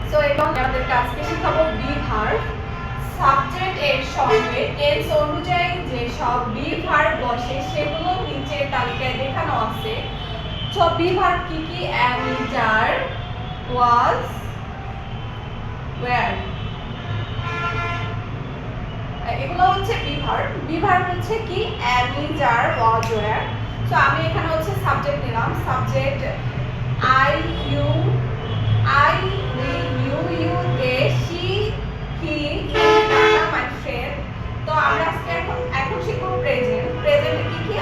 So এবং আমাদেরকে আজকে শিখাবো বি ভার্ব। সাবজেক্ট এর সঙ্গে টেন্স অনুযায়ী যে সব বি ভার্ব বসে সেগুলো নিচের তালিকায় দেখানো আছে। সো বি ভার্ব কি কি? am, is, are, was, were, এগুলো হচ্ছে বি ভার্ব। বি ভার্ব হচ্ছে কি? am, is, are, was, were। So আমি এখানে হচ্ছে সাবজেক্ট নিলাম। Subject I, you, we, you, they, she, he, it, Nana, my friend। তো আমরা আজকে এখন শিখব প্রেজেন্ট। প্রেজেন্টে কি কি?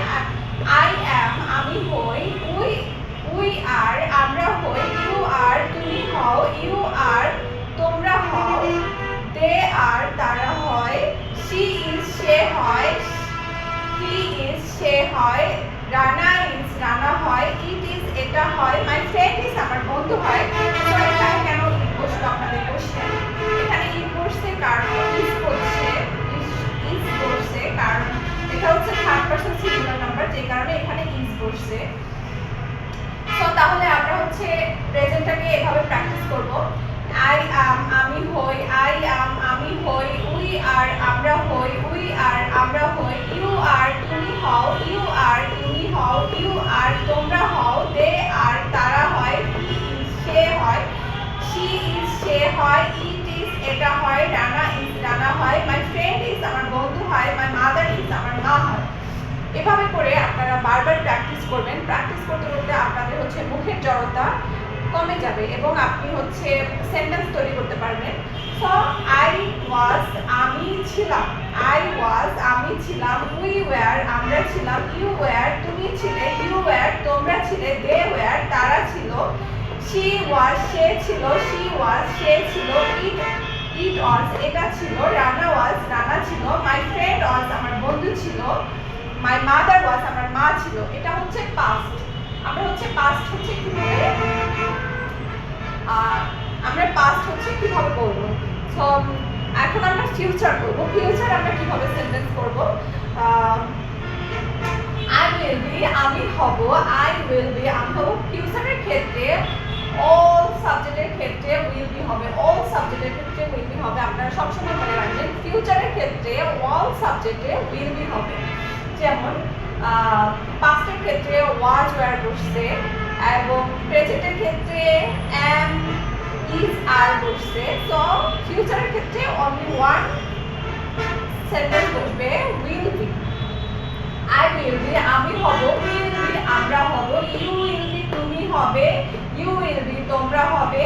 I am, আমি হই, we are, আমরা হই, you are, তুমি হও, you are, তোমরা হও, they are, তারা হয়, she is, সে হয়, he is, সে হয়, রানা is, রানা হয়, it is, এটা হয়, my friend is, আমার বন্ধু হয়। তো এখানে কেন ইট বসলো আপনাদের কোশ্চেন? এখানে ইট বসছে কারণ ইজ বসছে কারণ এটা হচ্ছে থার্ড পারসন সিঙ্গুলার নাম্বার, যে কারণে এখানে ইজ বসছে। সো তাহলে আমরা হচ্ছে প্রেজেন্টটাকে এভাবে প্র্যাকটিস করব। I am, আমি হই, I am, আমি হই, we are, আমরা হই, we are, আমরা হই, you are, তুমি হও, you are, তুমি হও, you are, তোমরা হও, they are, তারা হয়, he is, সে হয়, she is, সে হয়, it is, এটা হয়, রানা is, রানা হয়, my friend is, আমার বন্ধু হয়, my mother is, আমার মা হয়। এভাবে করে আপনারা বারবার প্র্যাকটিস করবেন। প্র্যাকটিস করতে করতে আপনাদের হচ্ছে মুখের জড়তা কমে যাবে এবং আপনি হচ্ছে সেন্টেন্স তৈরি করতে পারবেন। সো আই ওয়াজ, আমি ছিলাম, আই ওয়াজ, আমি ছিলাম, উই ওয়্যার, আমরা ছিলাম, ইউ ওয়্যার, তুমি ছিলে, ইউ ওয়্যার, তোমরা ছিলে, দে ওয়্যার, তারা ছিল, শি ওয়াজ, সে ছিল, শি ওয়াজ, সে ছিল, ইট ওয়াজ, এটা ছিল, রানা ওয়াজ, রানা ছিল, মাই ফ্রেন্ড ওয়াজ, আমার বন্ধু ছিল, মাই মাদার ওয়াজ, আমার মা ছিল। এটা হচ্ছে পাস্ট। আমরা হচ্ছে পাস্ট হচ্ছে কিভাবে করব? সো এখন আমরা ফিউচার করব। ফিউচার আমরা কিভাবে সেন্টেন্স করব? আই উইল বি, আমি হব, আই উইল বি, আমি হব। ফিউচারের ক্ষেত্রে অল সাবজেক্টের ক্ষেত্রে উইল বি হবে, অল সাবজেক্টের ক্ষেত্রে উইল বি হবে। আপনারা সবসময় মনে রাখবেন ফিউচারের ক্ষেত্রে অল সাবজেক্টে উইল বি হবে। যেমন পাস্টের ক্ষেত্রে ওয়াজ, ওয়্যার বসছে এবং প্রেজেন্টের ক্ষেত্রে am, is, are বসছে। সো ফিউচারের ক্ষেত্রে অনলি ওয়ান সেন্টেন্স বসবে, will be. I will be, আমি হব, উই উইল বি, আমরা হব, ইউ উইল বি, তুমি হবে, ইউ উইল বি, তোমরা হবে,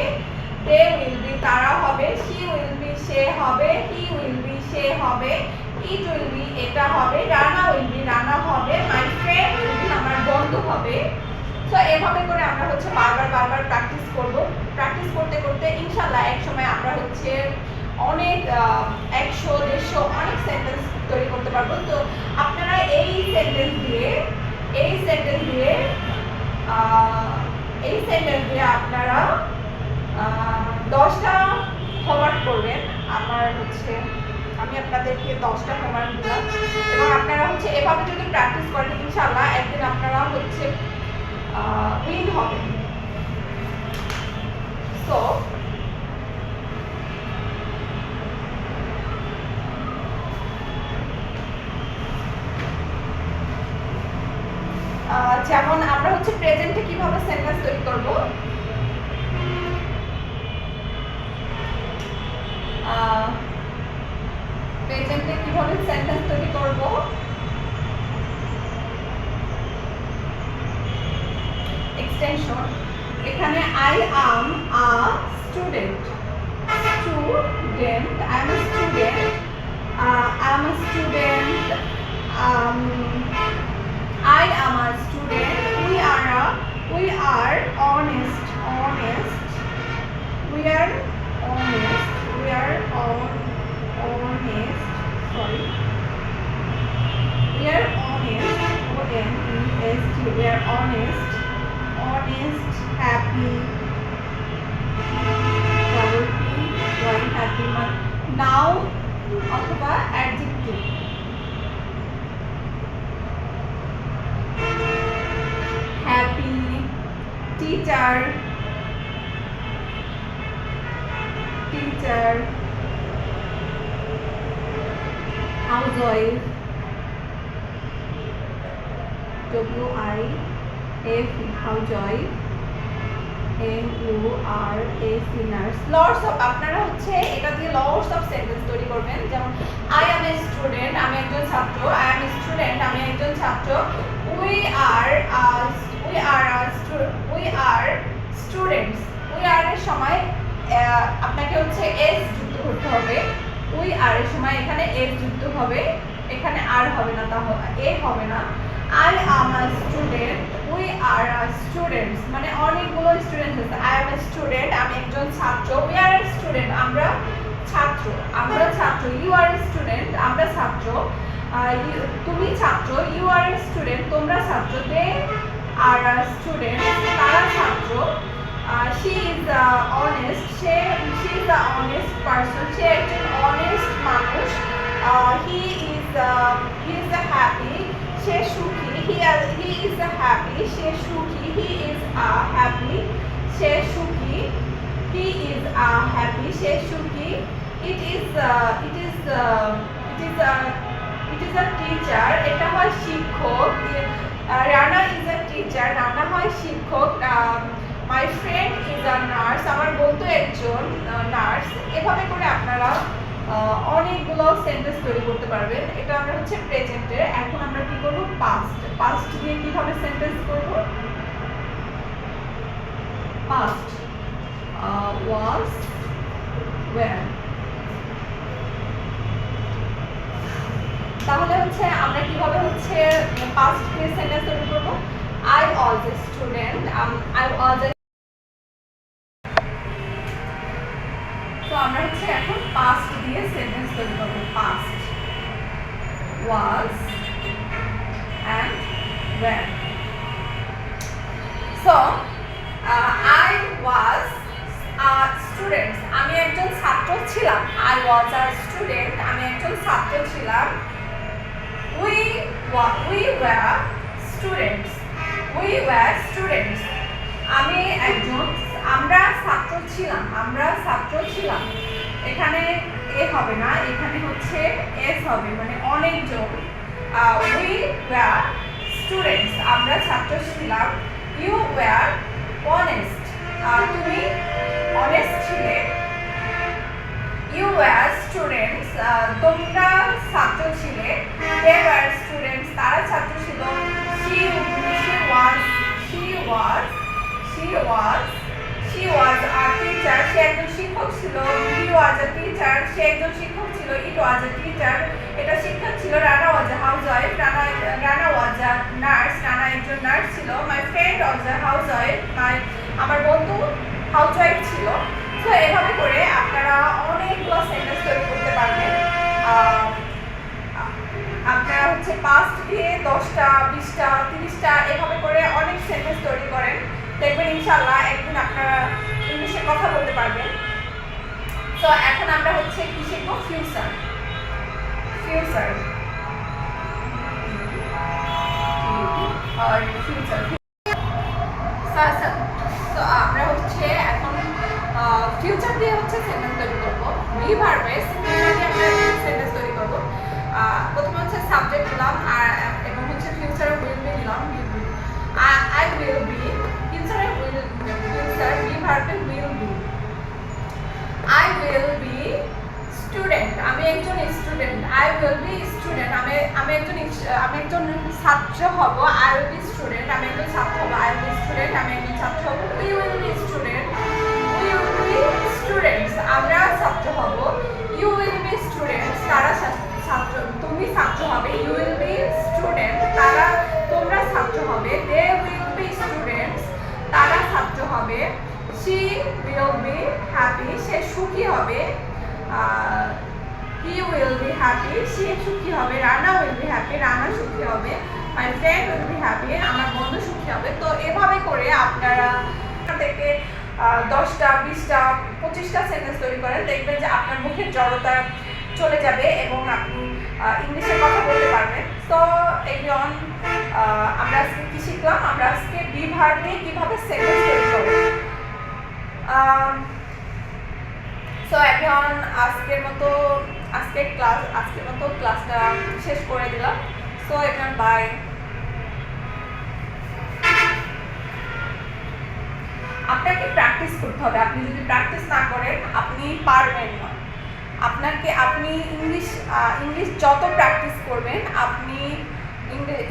দে উইল বি, তারা হবে, শি উইল বি, সে হবে, হি উইল বি, সে হবে, ইট উইল বি, এটা হবে, রানা উইল বি, রানা হবে, মাই ফ্রেন্ড উইল বি, আমার বন্ধু হবে। সো এভাবে করে আমরা হচ্ছে বারবার প্র্যাকটিস করব। প্র্যাকটিস করতে করতে ইনশাআল্লাহ এক সময় আমরা হচ্ছে অনেক 100, 150 অনেক সেন্টেন্স তৈরি করতে পারবো। তো আপনারা এই সেন্টেন্স দিয়ে আপনারা 10টা হোমওয়ার্ক করবেন। আমি আপনাদেরকে 10টা হোমওয়ার্ক দিলাম এবং আপনারা হচ্ছে এভাবে যদি প্র্যাকটিস করেন ইনশাআল্লাহ একদিন আপনারা হচ্ছে উইন হবেন। সো যেমন আমরা হচ্ছে প্রেজেন্টে কিভাবে সেন্টেন্স তৈরি করব? প্রেজেন্টে কিভাবে সেন্টেন্স তৈরি করব? এক্সটেনশন। এখানে I am a student, I am a student, I am a student, we are honest, we are honest, sorry, we are honest, O-N-E-S-T, we are honest, happy, happy, noun অথবা adjective। happy, teacher, teacher, housewife, WIF, housewife, NURSE, nurse. Lots of আপনারা হচ্ছে এটা দিয়ে lots of sentence তৈরি করবেন, যেমন I am a student, আমি একজন ছাত্র, I am a student, আমি একজন ছাত্র, we are students, we are এর সময় আপনাকে হচ্ছে s যুক্ত করতে হবে, we are এর সময় এখানে s যুক্ত হবে, এখানে আর হবে না, তাহলে a হবে না। I am a student, we are a students, মানে অনেকগুলো স্টুডেন্ট আছে। I am a student, আমি একজন ছাত্র, we are a student, আমরা ছাত্র, you are a student, আমরা ছাত্র, তুমি ছাত্র, you are a student, তোমরা ছাত্র, they are a student, তারা ছাত্র, she is honest, she is a honest person, সে একজন honest মানুষ, he is happy, সে সুখী, he is happy, সে সুখী, he is happy, সে সুখী, he is happy, সে সুখী, it is a teacher, এটা হয় শিক্ষক, Rana is a teacher, Rana হয় শিক্ষক, my friend is a nurse, আমার বন্ধু একজন নার্স। এভাবে করে আপনারা অনেকগুলো সেন্টেন্স তৈরি করতে পারবেন। এটা আমরা হচ্ছে প্রেজেন্টের। এখন আমরা কি করব, পাস্ট দিয়ে কিভাবে সেন্টেন্স করব, পাস্ট was, were। তাহলে হচ্ছে আমরা কিভাবে হচ্ছে পাস্ট দিয়ে সেন্টেন্স তৈরি করব, I was a student, I was a, তো আমরা হচ্ছে এখন পাস্ট দিয়ে সেন্টেন্স তৈরি করব, past was and were। So I was a student, আমি একজন ছাত্র ছিলাম, I was a student, আমি একজন ছাত্র ছিলাম, we were students, আমরা ছাত্র ছিলাম, এখানে এ হবে না, এখানে হচ্ছে এস হবে, মানে অনেকজন, we were students, আমরা ছাত্র ছিলাম, you were honest, তুমি honest ছিলে, you were students, তোমরা ছাত্র ছিলে, they were students, তারা ছাত্র ছিল, she was a teacher, সে একজন শিক্ষক ছিল, he was a teacher, সে একজন শিক্ষক ছিল, it was a teacher, এটা শিক্ষক ছিল, Rana was a housewife, Rana was a nurse, Rana একজন নার্স ছিল, my friend was a housewife, আমার বন্ধু হাউসওয়াইফ ছিল। তো এভাবে করে আপনারা অনেকগুলো সেন্টেন্স তৈরি করতে পারবেন। আপনারা হচ্ছে পাস্ট দিয়ে 10টা 20টা 30টা এভাবে করে অনেক সেন্টেন্স তৈরি করেন, দেখবেন ইনশাআল্লাহ একদিন আপনারা ইংলিশে কথা বলতে পারবেন। তো এখন আমরা হচ্ছে কি শিখবো, ফিউচার। তো আমরা হচ্ছে এখন ফিউচার দিয়ে হচ্ছে সেন্টেন্স তৈরি করবো, বি ভার্বেস দিয়ে আমরা সেন্টেন্স তৈরি করবো। প্রথমে হচ্ছে সাবজেক্ট দিলাম এবং হচ্ছে ফিউচারে উইল বি দিলাম, I will be, future be ভার্বে will be, I will be student, আমি একজন student, I will be student, আমি একজন ছাত্র হব, I will be student, আমি একজন ছাত্র হব, I will be student, আমি একজন ছাত্র হব, we will be students, আমরা ছাত্র হব, you will be students, তারা ছাত্র, তুমি ছাত্র হবে, you will be student, তোমরা ছাত্র হবে, they will be students, তারা ছাত্র হবে, she will be happy, সে সুখী হবে, he will be happy, সে সুখী হবে, Rana will be happy, Rana সুখী হবে, my friend will be happy, আমার বন্ধু সুখী হবে। তো এভাবে করে আপনারা থেকে 10টা 20টা 25টা সেন্টেন্স তৈরি করেন, দেখবেন যে আপনার মুখের জড়তা চলে যাবে এবং আপনি ইংলিশে কথা বলতে পারবেন। তো এভরিওয়ান, আমরা আজকে কি শিখলাম, আমরা আজকে বি ভার্ব নিয়ে কিভাবে সেন্টেন্স তৈরি করব। সো এভরিওয়ান আজকের মতো ক্লাসটা শেষ করে দিলাম। So everyone bye. আপনাকে প্র্যাকটিস করতে হবে, আপনি যদি প্র্যাকটিস না করেন আপনি পারবেন না। আপনি ইংলিশ যত প্র্যাকটিস করবেন আপনি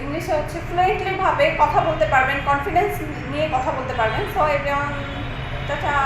ইংলিশে হচ্ছে ফ্লুয়েন্টলি ভাবে কথা বলতে পারবেন, কনফিডেন্স নিয়ে কথা বলতে পারবেন। So everyone tata.